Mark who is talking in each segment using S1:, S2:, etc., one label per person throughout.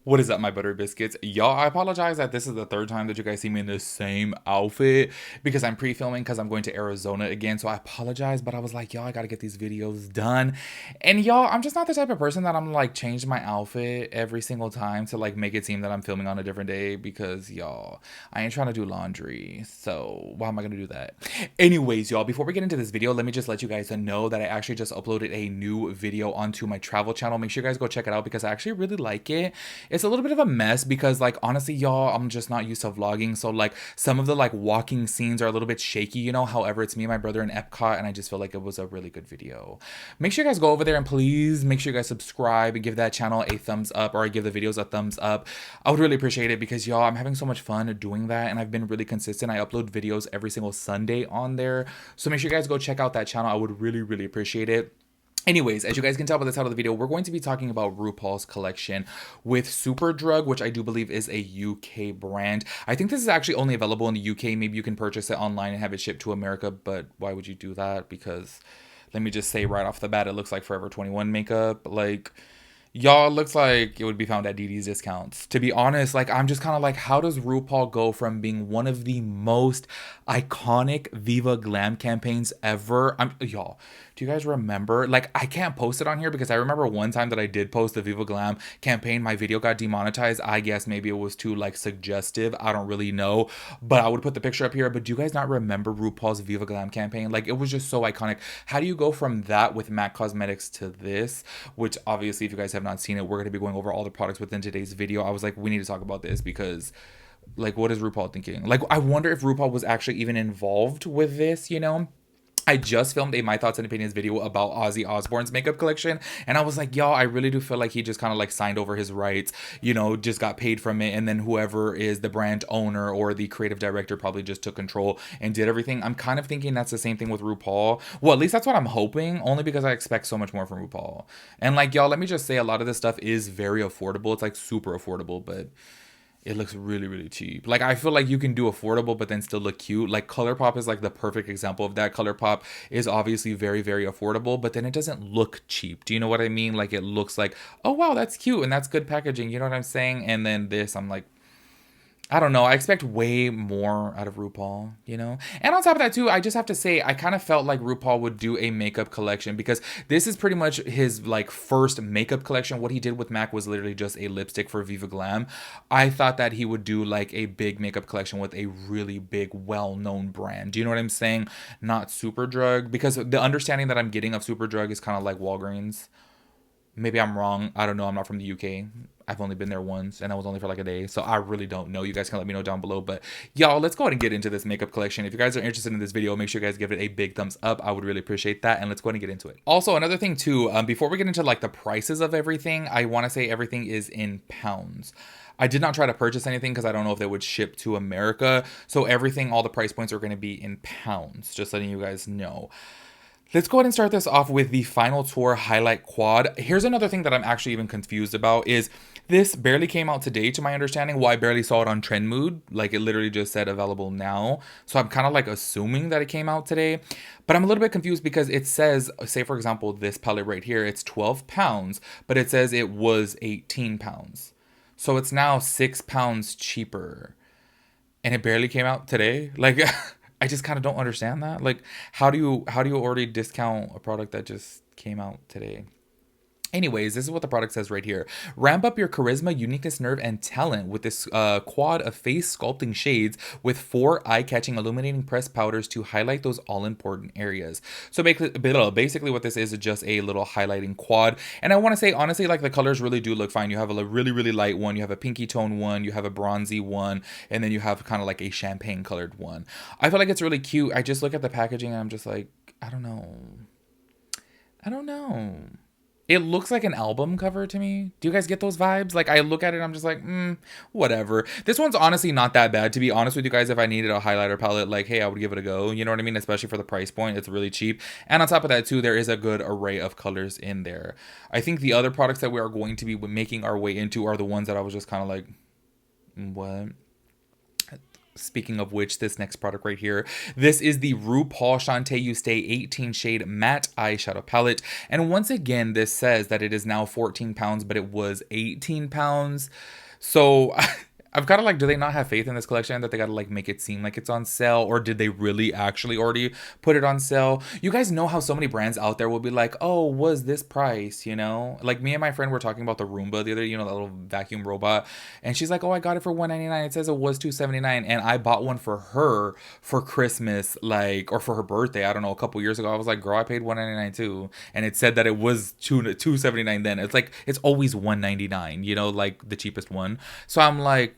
S1: What is up, my butter biscuits? Y'all, I apologize that this is the third time that you guys see me in the same outfit because I'm pre-filming because I'm going to Arizona again. So I apologize, but I was like, y'all, I gotta get these videos done. And y'all, I'm just not the type of person that I'm like change my outfit every single time to like make it seem that I'm filming on a different day because y'all, I ain't trying to do laundry. So why am I gonna do that? Anyways, y'all, before we get into this video, let me just let you guys know that I actually just uploaded a new video onto my travel channel. Make sure you guys go check it out because I actually really like it. It's a little bit of a mess because like honestly y'all, I'm just not used to vlogging, so like some of the like walking scenes are a little bit shaky, you know. However, it's me and my brother in Epcot and I just feel like it was a really good video. Make sure you guys go over there and please make sure you guys subscribe and give that channel a thumbs up, or give the videos a thumbs up. I would really appreciate it because y'all, I'm having so much fun doing that and I've been really consistent. I upload videos every single Sunday on there, so make sure you guys go check out that channel. I would really appreciate it. Anyways, as you guys can tell by the title of the video, we're going to be talking about RuPaul's collection with Superdrug, which I do believe is a UK brand. I think this is actually only available in the UK. Maybe you can purchase it online and have it shipped to America, but why would you do that? Because let me just say right off the bat, it looks like Forever 21 makeup. Like, y'all, it looks like it would be found at DD's discounts. To be honest, like I'm just kind of like, how does RuPaul go from being one of the most iconic Viva Glam campaigns ever? Y'all, do you guys remember? Like I can't post it on here because I remember one time that I did post the Viva Glam campaign, my video got demonetized. I guess maybe it was too like suggestive. I don't really know, but I would put the picture up here. But do you guys not remember RuPaul's Viva Glam campaign? Like it was just so iconic. How do you go from that with MAC Cosmetics to this? Which obviously, if you guys have not seen it, we're going to be going over all the products within today's video. I was like, we need to talk about this because like what is RuPaul thinking? Like I wonder if RuPaul was actually even involved with this, you know? I just filmed a My Thoughts and Opinions video about Ozzy Osbourne's makeup collection, and I was like, y'all, I really do feel like he just kind of like signed over his rights, you know, just got paid from it, and then whoever is the brand owner or the creative director probably just took control and did everything. I'm kind of thinking that's the same thing with RuPaul. Well, at least that's what I'm hoping, only because I expect so much more from RuPaul. And like, y'all, let me just say a lot of this stuff is very affordable. It's like super affordable, but it looks really cheap. Like I feel like you can do affordable but then still look cute. Like ColourPop is like the perfect example of that. ColourPop is obviously very affordable, but then it doesn't look cheap. Do you know what I mean? Like it looks like, oh wow, that's cute and that's good packaging, you know what I'm saying? And then this, I'm like, I don't know. I expect way more out of RuPaul, you know? And on top of that, too, I just have to say, I kind of felt like RuPaul would do a makeup collection because this is pretty much his, like, first makeup collection. What he did with MAC was literally just a lipstick for Viva Glam. I thought that he would do, like, a big makeup collection with a really big, well-known brand. Do you know what I'm saying? Not Superdrug. Because the understanding that I'm getting of Superdrug is kind of like Walgreens. Maybe I'm wrong. I don't know. I'm not from the UK. I've only been there once and I was only for like a day. So I really don't know. You guys can let me know down below. But y'all, let's go ahead and get into this makeup collection. If you guys are interested in this video, make sure you guys give it a big thumbs up. I would really appreciate that. And let's go ahead and get into it. Also, another thing too, before we get into like the prices of everything, I want to say everything is in pounds. I did not try to purchase anything because I don't know if they would ship to America. So everything, all the price points are going to be in pounds. Just letting you guys know. Let's go ahead and start this off with the Final Tour Highlight Quad. Here's another thing that I'm actually even confused about is this barely came out today to my understanding. Well, I barely saw it on Trend Mood. Like it literally just said available now. So I'm kind of like assuming that it came out today. But I'm a little bit confused because it says, say for example, this palette right here, it's 12 pounds, but it says it was 18 pounds. So it's now 6 pounds cheaper. And it barely came out today. Like I just kind of don't understand that. Like how do you already discount a product that just came out today? Anyways, this is what the product says right here. Ramp up your charisma, uniqueness, nerve, and talent with this quad of face sculpting shades with 4 eye-catching illuminating pressed powders to highlight those all-important areas. So basically what this is just a little highlighting quad. And I want to say, honestly, like the colors really do look fine. You have a really light one, you have a pinky tone one, you have a bronzy one, and then you have kind of like a champagne colored one. I feel like it's really cute. I just look at the packaging and I'm just like, I don't know. I don't know. It looks like an album cover to me. Do you guys get those vibes? Like I look at it, I'm just like, whatever. This one's honestly not that bad. To be honest with you guys, if I needed a highlighter palette, like, hey, I would give it a go. You know what I mean? Especially for the price point, it's really cheap. And on top of that too, there is a good array of colors in there. I think the other products that we are going to be making our way into are the ones that I was just kind of like, what? Speaking of which, this next product right here, this is the RuPaul Shantae You Stay 18 Shade Matte Eyeshadow Palette. And once again, this says that it is now 14 pounds, but it was 18 pounds. So I've got to like, do they not have faith in this collection that they got to like make it seem like it's on sale? Or did they really actually already put it on sale? You guys know how so many brands out there will be like, oh, was this price, you know? Like me and my friend were talking about the Roomba the other, you know, that little vacuum robot. And she's like, oh, I got it for $1.99. It says it was $2.79. And I bought one for her for Christmas, like, or for her birthday, I don't know, a couple years ago. I was like, girl, I paid $1.99 too. And it said that it was $2.79 then. It's like, it's always $1.99, you know, like the cheapest one. So I'm like,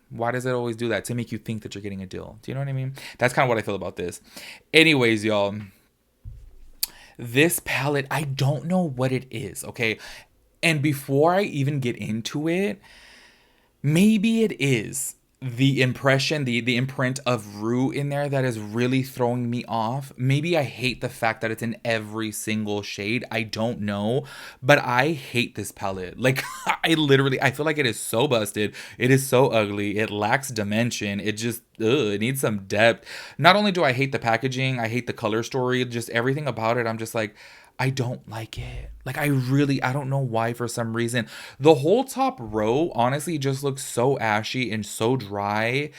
S1: why does it always do that? To make you think that you're getting a deal. Do you know what I mean? That's kind of what I feel about this. Anyways, y'all, this palette, I don't know what it is, okay? And before I even get into it, maybe it is the impression, the imprint of Rue in there that is really throwing me off. Maybe I hate the fact that it's in every single shade. I don't know, but I hate this palette. Like, I feel like it is so busted. It is so ugly. It lacks dimension. It just, it needs some depth. Not only do I hate the packaging, I hate the color story, just everything about it. I'm just like, I don't like it. Like, I don't know why, for some reason. The whole top row, honestly, just looks so ashy and so dry.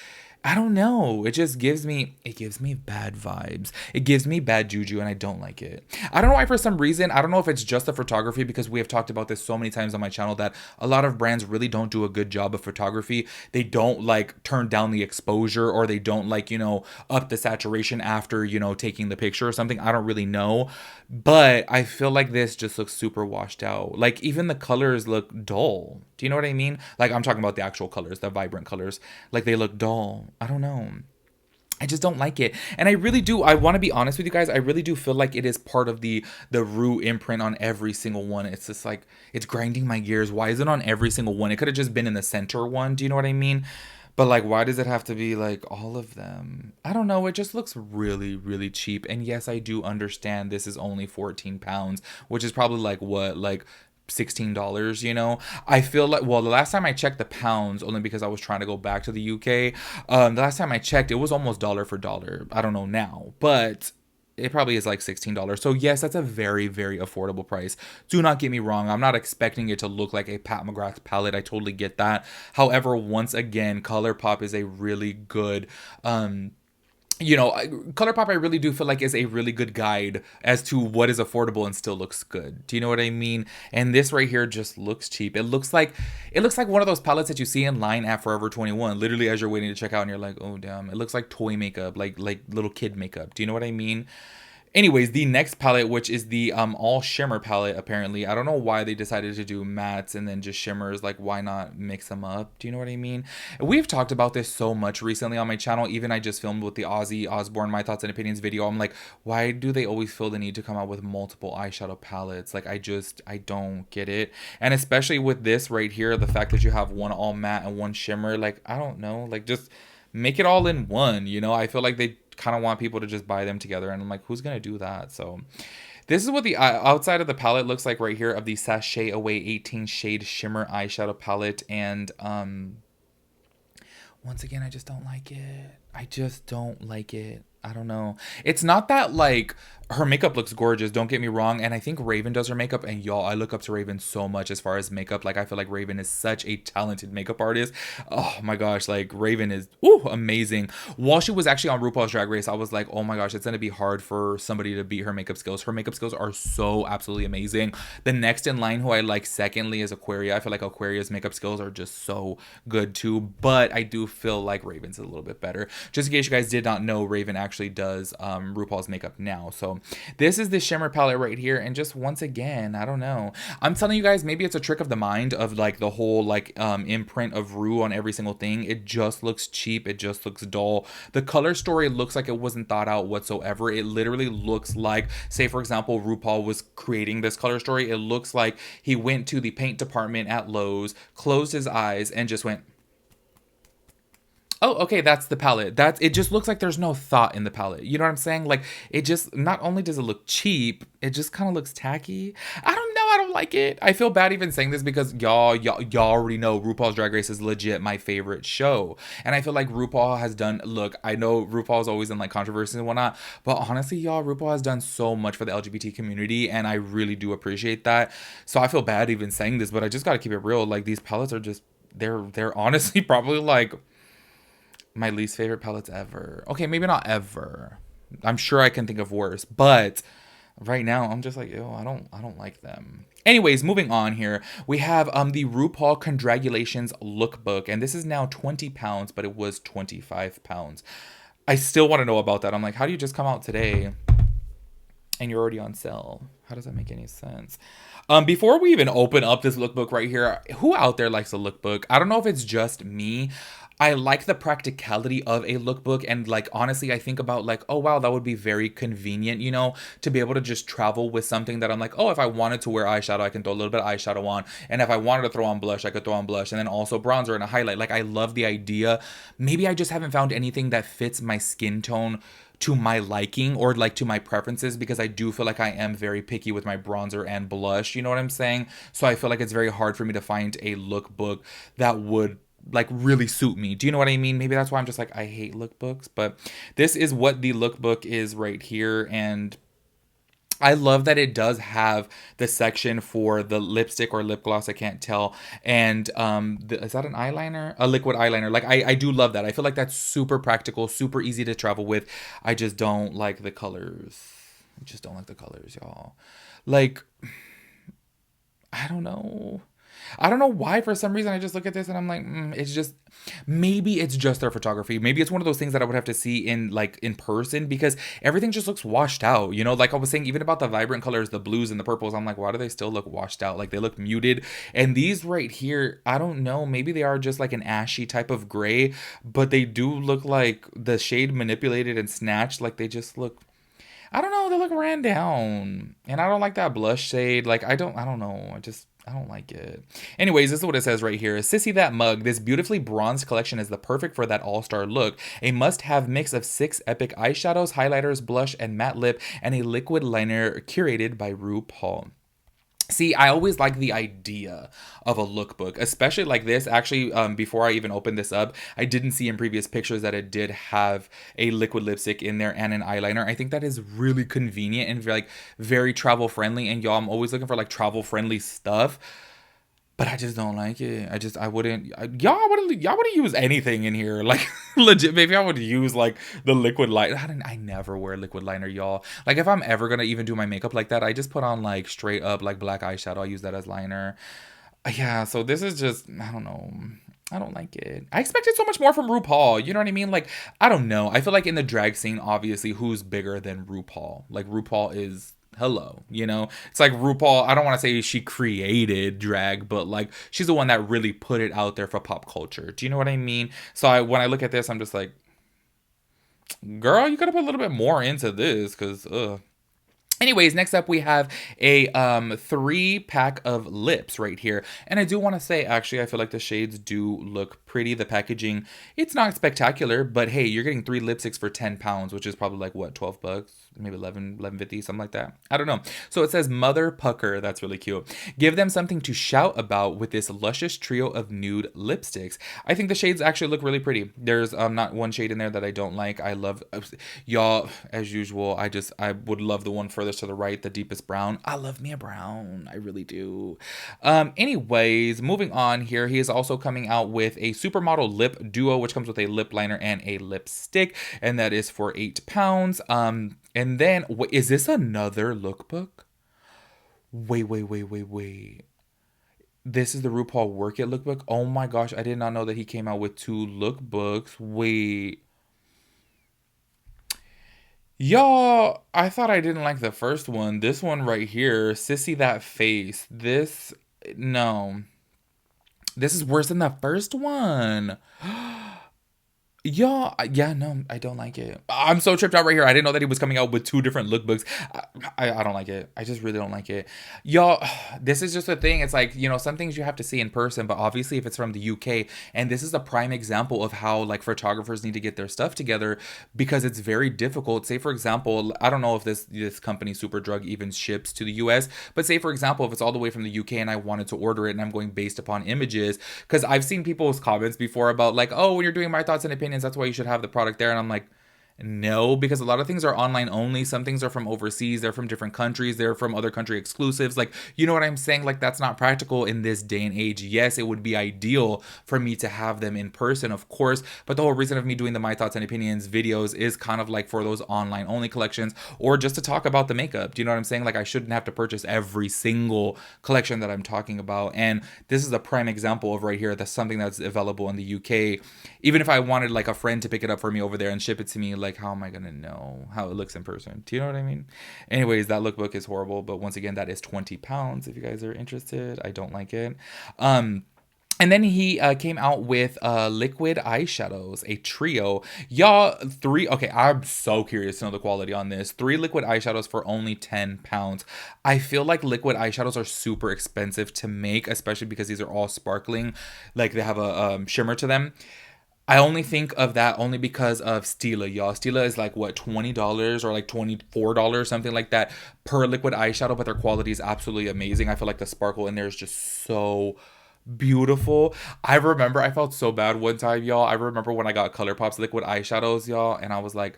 S1: I don't know. It just gives me bad vibes. It gives me bad juju, and I don't like it. I don't know why, for some reason. I don't know if it's just the photography, because we have talked about this so many times on my channel that a lot of brands really don't do a good job of photography. They don't like turn down the exposure, or they don't like, you know, up the saturation after, you know, taking the picture or something. I don't really know. But I feel like this just looks super washed out. Like, even the colors look dull. Do you know what I mean? Like, I'm talking about the actual colors, the vibrant colors. Like, they look dull. I don't know. I just don't like it. And I want to be honest with you guys, I really do feel like it is part of the Rue imprint on every single one. It's just like, it's grinding my gears. Why is it on every single one? It could have just been in the center one. Do you know what I mean? But like, why does it have to be like all of them? I don't know. It just looks really, really cheap. And yes, I do understand this is only 14 pounds, which is probably like what, like $16, you know? I feel like, well, the last time I checked the pounds, only because I was trying to go back to the UK, the last time I checked, it was almost dollar for dollar. I don't know now, but it probably is like $16. So yes, that's a very, very affordable price. Do not get me wrong. I'm not expecting it to look like a Pat McGrath palette. I totally get that. However, once again, ColourPop is a really good, you know, ColourPop, I really do feel like is a really good guide as to what is affordable and still looks good. Do you know what I mean? And this right here just looks cheap. It looks like one of those palettes that you see in line at Forever 21, literally as you're waiting to check out, and you're like, oh damn, it looks like toy makeup, like little kid makeup. Do you know what I mean? Anyways, the next palette, which is the all shimmer palette, apparently. I don't know why they decided to do mattes and then just shimmers. Like, why not mix them up? Do you know what I mean? We've talked about this so much recently on my channel. Even I just filmed with the Ozzy Osbourne My Thoughts and Opinions video. I'm like, why do they always feel the need to come out with multiple eyeshadow palettes? Like, I don't get it. And especially with this right here, the fact that you have one all matte and one shimmer, like, I don't know. Like, just make it all in one, you know? I feel like they kind of want people to just buy them together, and I'm like, who's gonna do that? So this is what the outside of the palette looks like right here, of the Sashay Away 18 Shade Shimmer Eyeshadow Palette. And once again, I just don't like it. I just don't like it. I don't know. It's not that, like, her makeup looks gorgeous, don't get me wrong, and I think Raven does her makeup, and y'all, I look up to Raven so much as far as makeup. Like, I feel like Raven is such a talented makeup artist. Oh my gosh, like, Raven is amazing. While she was actually on RuPaul's Drag Race, I was like, oh my gosh, it's gonna be hard for somebody to beat her makeup skills. Her makeup skills are so absolutely amazing. The next in line who I like secondly is Aquaria. I feel like Aquaria's makeup skills are just so good too, but I do feel like Raven's a little bit better. Just in case you guys did not know, Raven actually does RuPaul's makeup now. So this is the shimmer palette right here, and just once again, I don't know. I'm telling you guys, maybe it's a trick of the mind of like the whole like imprint of Ru on every single thing. It just looks cheap. It just looks dull. The color story looks like it wasn't thought out whatsoever. It literally looks like, say for example, RuPaul was creating this color story. It looks like he went to the paint department at Lowe's, closed his eyes, and just went, oh, okay, that's the palette. It just looks like there's no thought in the palette. You know what I'm saying? Like, it just, not only does it look cheap, it just kind of looks tacky. I don't know. I don't like it. I feel bad even saying this because y'all already know RuPaul's Drag Race is legit my favorite show. And I feel like RuPaul has done, look, I know RuPaul's always in like controversy and whatnot, but honestly, y'all, RuPaul has done so much for the LGBT community, and I really do appreciate that. So I feel bad even saying this, but I just gotta keep it real. Like, these palettes are just, they're honestly probably like my least favorite palettes ever. Okay, maybe not ever. I'm sure I can think of worse, but right now I'm just like, ew, I don't like them. Anyways, moving on here, we have the RuPaul Congratulations Lookbook, and this is now 20 pounds, but it was 25 pounds. I still want to know about that. I'm like, how do you just come out today and you're already on sale? How does that make any sense? Before we even open up this lookbook right here, who out there likes a lookbook? I don't know if it's just me. I like the practicality of a lookbook, and like honestly I think about like, oh wow, that would be very convenient, you know, to be able to just travel with something that I'm like, oh, if I wanted to wear eyeshadow, I can throw a little bit of eyeshadow on, and if I wanted to throw on blush, I could throw on blush, and then also bronzer and a highlight. Like, I love the idea. Maybe I just haven't found anything that fits my skin tone to my liking or like to my preferences, because I do feel like I am very picky with my bronzer and blush, you know what I'm saying? So I feel like it's very hard for me to find a lookbook that would like really suit me. Do you know what I mean? Maybe that's why I'm just like, I hate lookbooks, but this is what the lookbook is right here. And I love that it does have the section for the lipstick or lip gloss, I can't tell. And is that an eyeliner? A liquid eyeliner. Like, I do love that. I feel like that's super practical, super easy to travel with. I just don't like the colors. I just don't like the colors, y'all. Like, I don't know. I don't know why. For some reason, I just look at this and I'm like, it's just, maybe it's just their photography. Maybe it's one of those things that I would have to see in like in person, because everything just looks washed out. You know, like I was saying, even about the vibrant colors, the blues and the purples, I'm like, why do they still look washed out? Like, they look muted. And these right here, I don't know. Maybe they are just like an ashy type of gray, but they do look like the shade manipulated and snatched. Like, they just look, I don't know, they look ran down. And I don't like that blush shade. Like, I don't know. I don't like it. Anyways, this is what it says right here. Sissy That Mug. This beautifully bronzed collection is the perfect for that all-star look. A must-have mix of 6 epic eyeshadows, highlighters, blush, and matte lip, and a liquid liner curated by RuPaul. See, I always like the idea of a lookbook, especially like this. Actually, before I even opened this up, I didn't see in previous pictures that it did have a liquid lipstick in there and an eyeliner. I think that is really convenient and like very travel friendly. And y'all, I'm always looking for like travel friendly stuff. But I just don't like it. I wouldn't, y'all wouldn't use anything in here. Like, legit, maybe I would use like the liquid liner. I never wear liquid liner, y'all. Like, if I'm ever gonna even do my makeup like that, I just put on like straight up like black eyeshadow. I use that as liner. Yeah, so this is just, I don't know. I don't like it. I expected so much more from RuPaul. You know what I mean? Like, I don't know. I feel like in the drag scene, obviously, who's bigger than RuPaul? Like, RuPaul is, hello, you know? It's like RuPaul, I don't want to say she created drag, but like, she's the one that really put it out there for pop culture. Do you know what I mean? So when I look at this, I'm just like, girl, you gotta put a little bit more into this, because, ugh. Anyways, next up we have a 3-pack of lips right here. And I do want to say, actually, I feel like the shades do look pretty. The packaging, it's not spectacular, but hey, you're getting 3 lipsticks for 10 pounds, which is probably like, what, 12 bucks? Maybe 11.50, something like that. I don't know. So it says Mother Pucker. That's really cute. Give them something to shout about with this luscious trio of nude lipsticks. I think the shades actually look really pretty. There's not one shade in there that I don't like. I love, y'all, as usual, I would love the one furthest to the right, the deepest brown. I love me a brown. I really do. Anyways, moving on here. He is also coming out with a supermodel lip duo, which comes with a lip liner and a lipstick. And that is for 8 pounds. And then, is this another lookbook? Wait. This is the RuPaul Work It lookbook? Oh my gosh, I did not know that he came out with 2 lookbooks. Wait. Y'all, I thought I didn't like the first one. This one right here, Sissy That Face. No. This is worse than the first one. Yeah, no, I don't like it. I'm so tripped out right here. I didn't know that he was coming out with two different lookbooks. I don't like it. I just really don't like it. Y'all, this is just a thing. It's like, some things you have to see in person, but obviously if it's from the UK, and this is a prime example of how like photographers need to get their stuff together because it's very difficult. Say for example, I don't know if this company Superdrug even ships to the US, but say for example, if it's all the way from the UK and I wanted to order it and I'm going based upon images, because I've seen people's comments before about like, oh, when you're doing my thoughts and opinions, that's why you should have the product there. And I'm like, no, because a lot of things are online only. Some things are from overseas. They're from different countries. They're from other country exclusives. Like, you know what I'm saying? Like, that's not practical in this day and age. Yes, it would be ideal for me to have them in person, of course. But the whole reason of me doing the My Thoughts and Opinions videos is kind of like for those online only collections or just to talk about the makeup. Do you know what I'm saying? Like, I shouldn't have to purchase every single collection that I'm talking about. And this is a prime example of right here. That's something that's available in the UK. Even if I wanted like a friend to pick it up for me over there and ship it to me, like how am I gonna know how it looks in person? Do you know what I mean? Anyways, that lookbook is horrible, but once again, that is £20 if you guys are interested. I don't like it. And then he came out with liquid eyeshadows, a trio. Y'all, three. Okay, I'm so curious to know the quality on this. Three liquid eyeshadows for only £10. I feel like liquid eyeshadows are super expensive to make, especially because these are all sparkling. Like they have a shimmer to them. I only think of that only because of Stila, y'all. Stila is like what, $20 or like $24, something like that per liquid eyeshadow, but their quality is absolutely amazing. I feel like the sparkle in there is just so beautiful. I remember I felt so bad one time, y'all. I remember when I got ColourPop's liquid eyeshadows, y'all, and I was like,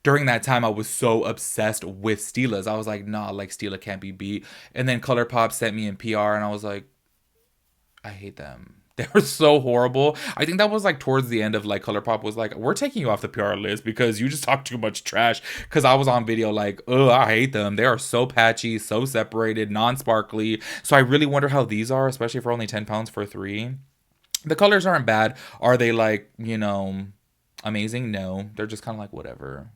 S1: during that time I was so obsessed with Stila's. I was like, nah, like Stila can't be beat. And then ColourPop sent me in PR and I was like, I hate them. They were so horrible. I think that was like towards the end of like ColourPop was like, we're taking you off the PR list because you just talk too much trash. Because I was on video like, oh, I hate them. They are so patchy, so separated, non-sparkly. So I really wonder how these are, especially for only £10 for three. The colors aren't bad. Are they like, amazing? No. They're just kind of like whatever.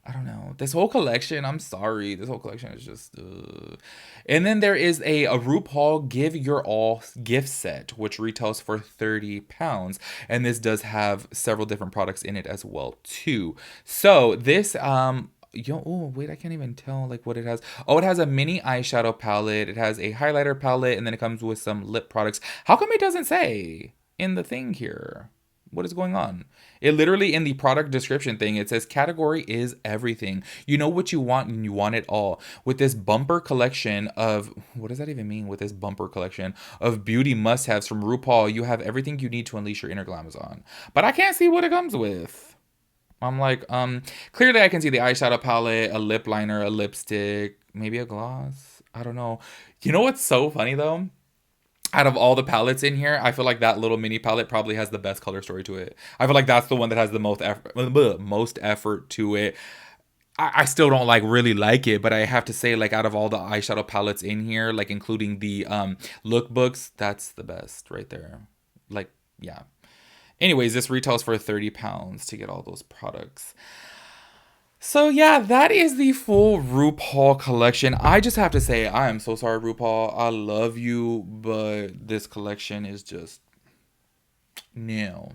S1: I don't know. This whole collection, I'm sorry. This whole collection is just. And then there is a RuPaul Give Your All gift set, which retails for £30. And this does have several different products in it as well, too. So this. Oh, wait, I can't even tell like what it has. Oh, it has a mini eyeshadow palette. It has a highlighter palette. And then it comes with some lip products. How come it doesn't say in the thing here? What is going on? It literally in the product description thing, it says category is everything. You know what you want and you want it all. With this bumper collection of, what does that even mean? With this bumper collection of beauty must-haves from RuPaul, you have everything you need to unleash your inner glamazon. But I can't see what it comes with. I'm like, clearly I can see the eyeshadow palette, a lip liner, a lipstick, maybe a gloss. I don't know. You know what's so funny though? Out of all the palettes in here, I feel like that little mini palette probably has the best color story to it. I feel like that's the one that has the most effort to it. I still don't like really like it, but I have to say, like, out of all the eyeshadow palettes in here, like including the lookbooks, that's the best right there. Like, yeah. Anyways, this retails for £30 to get all those products. So yeah, that is the full RuPaul collection. I just have to say, I am so sorry, RuPaul. I love you, but this collection is just no.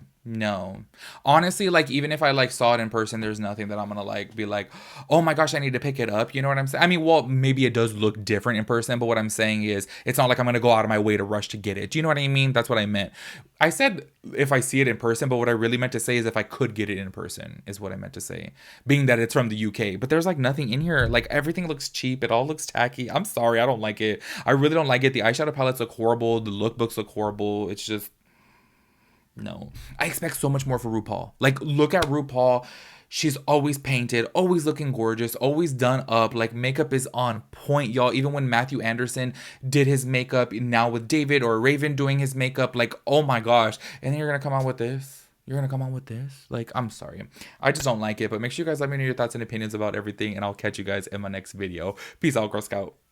S1: Honestly, like even if I like saw it in person, there's nothing that I'm gonna like be like, oh my gosh, I need to pick it up. You know what I'm saying? I mean, well, maybe it does look different in person, but what I'm saying is it's not like I'm gonna go out of my way to rush to get it. Do you know what I mean? That's what I meant. I said if I see it in person, but what I really meant to say is if I could get it in person, is what I meant to say. Being that it's from the UK. But there's like nothing in here. Like everything looks cheap. It all looks tacky. I'm sorry, I don't like it. I really don't like it. The eyeshadow palettes look horrible. The lookbooks look horrible. It's just no. I expect so much more for RuPaul. Like, look at RuPaul. She's always painted, always looking gorgeous, always done up. Like, makeup is on point, y'all. Even when Matthew Anderson did his makeup, now with David or Raven doing his makeup, like, oh my gosh. And then you're going to come out with this? You're going to come out with this? Like, I'm sorry. I just don't like it. But make sure you guys let me know your thoughts and opinions about everything. And I'll catch you guys in my next video. Peace out, Girl Scout.